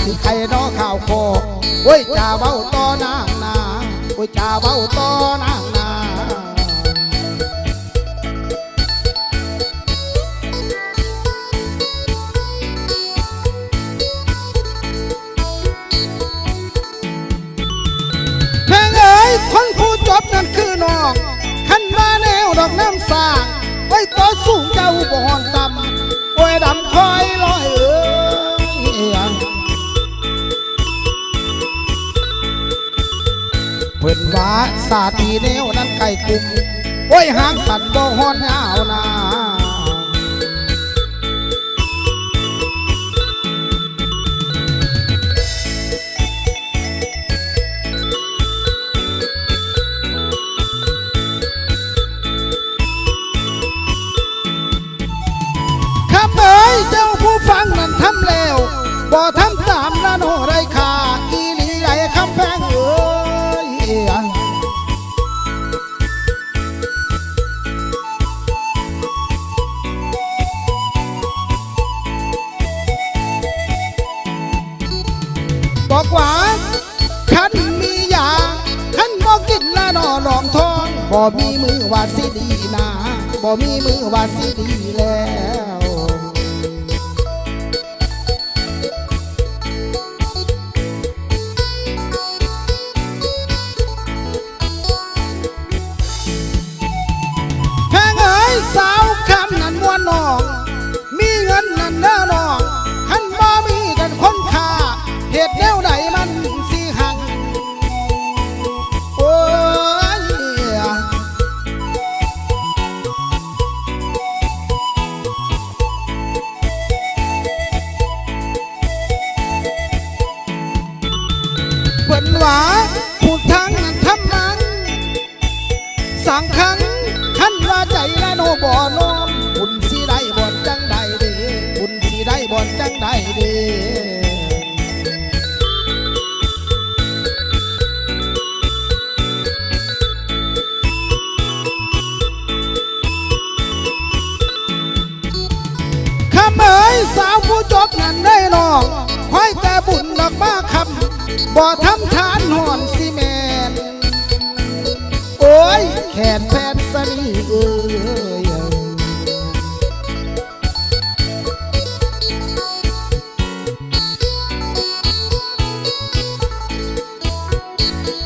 สิใครน้อข่าวโคโอ้ยจ่าเบ้าต่อนางนาโอ้ยจ่าเบ้าต่อนางนาแม่เอ๋ยคนผู้จบนั่นคือน้องขันมาแนวดอกน้ำสร้างโอ้ยตัวสูงเจ้าบ่หอนต่ำโอ้ยดำคอยลอยเพิ่นว่าสาตีแนวนั้นไก่กุ่มโอ้ยหางสันบ่หอนยาวนาเจ้าผู้ฟังนั้นทำแล้วบ่ทำตามละโนไรค่าอีหลีใหญ่คำแพงเอ้ยบอกว่าขันมียาขันบ่กินละนอหลองทองบ่มีมือว่าสิดีนะบ่มีมือว่าสิดีแล้วสาวคำนั้นมัวน้องมีเงินนั่นเด้อน้องขันบ่มีกันคนค่าเหตุแนวใดมันสิหักโอ้ยเพิ่นว่าผู้ทั้งนั้นทำนั้นสังขังขันว่าใจและโนบ่น้อมบุญสิได้บ่จังใดเด้บุญสิได้บ่จังใดเด้คำเอ๋ยสาวผู้จบนั้นได้น้องคอยแต่บุญดอกมาคำบ่ทำทานหอนสิแมนโอ้ยแขนแฟนสลีเอ้ย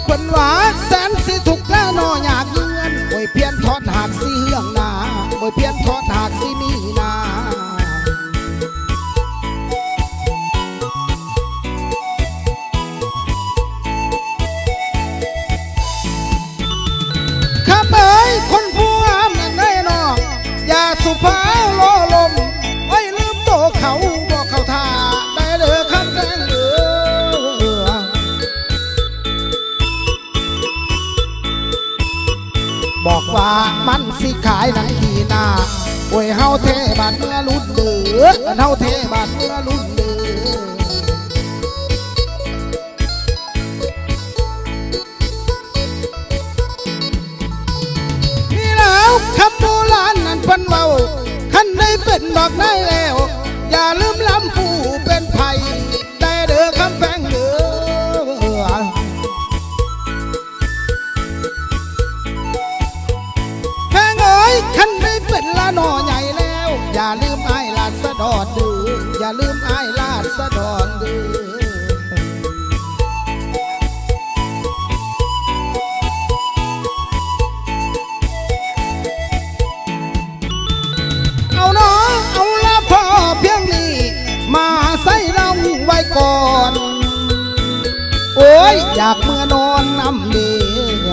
คนว่าแสนสิทุกข์แล้วนออยากเงินโอ้ยเพียนทอดหากสิเฮืองนาโอ้ยเพียนทอดหากสิมีนาคนผู้งามนั่นได้น้องอย่าสุภาโลลมไว้ลืมโตเขาบอกเขาท่าได้เด้อคำแดงเด้อบอกว่ามันสิขายหนังขีนาโอ้ยเฮาเทบาดเมื่อรุ่นเด้อเฮาเทบาดเมื่อรุ่นเด้อคำโบราณนั้นเพิ่นเว้าขันได้เป็นดอกได้แล้วอย่าลืมล้ำผู้เป็นไผ่ได้เด้อคำแพงเด้อแพงเอ้ยขันได้เป็นละนอใหญ่แล้วอย่าลืมอ้ายลาดสะดอนเด้ออย่าลืมอ้ายลาดสะดอนเด้อเอาละพอเพียงนี้มาใส่เราไว้ก่อนโอ้ยอยากเมื่อนอนน้ำเดีย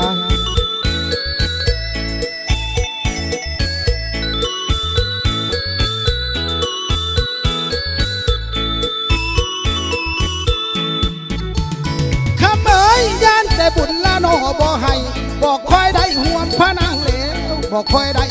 คำเอ๋ยย่านแต่บุญละโนบ่ให้บอกคอยได้ห่วงพระนางแล้วบอกคอยได้